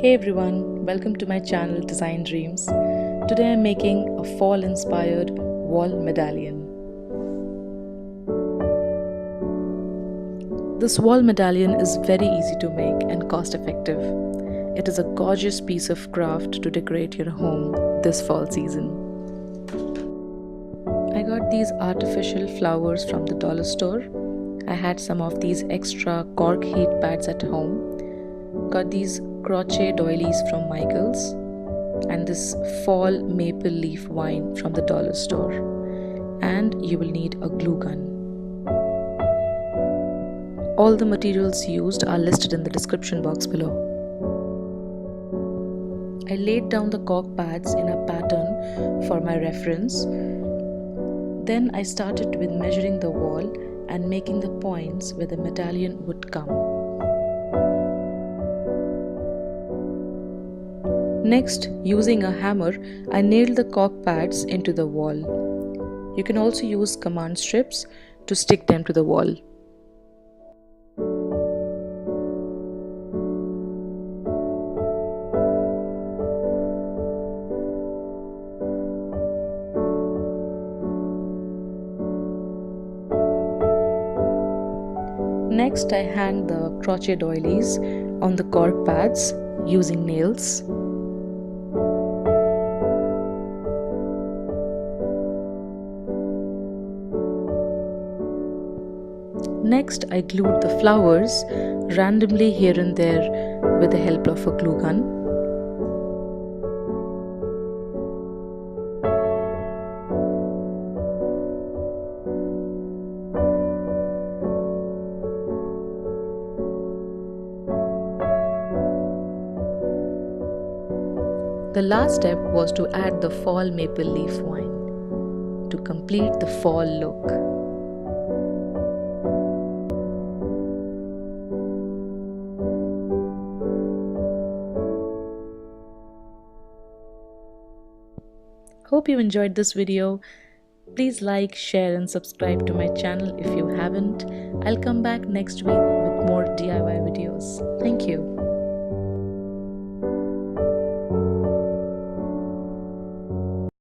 Hey everyone, welcome to my channel Design Dreams. Today I'm making a fall inspired wall medallion. This wall medallion is very easy to make and cost effective. It is a gorgeous piece of craft to decorate your home this fall season. I got these artificial flowers from the dollar store. I had some of these extra cork heat pads at home. Got these Crochet doilies from Michael's and this fall maple leaf wine from the dollar store. And you will need a glue gun. All the materials used are listed in the description box below. I laid down the cork pads in a pattern for my reference. Then I started with measuring the wall and making the points where the medallion would come. Next, using a hammer, I nailed the cork pads into the wall. You can also use command strips to stick them to the wall. Next, I hang the crochet doilies on the cork pads using nails. Next, I glued the flowers randomly here and there with the help of a glue gun. The last step was to add the fall maple leaf wine to complete the fall look. Hope you enjoyed this video. Please like, share and subscribe to my channel if you haven't. I'll come back next week with more DIY videos. Thank you.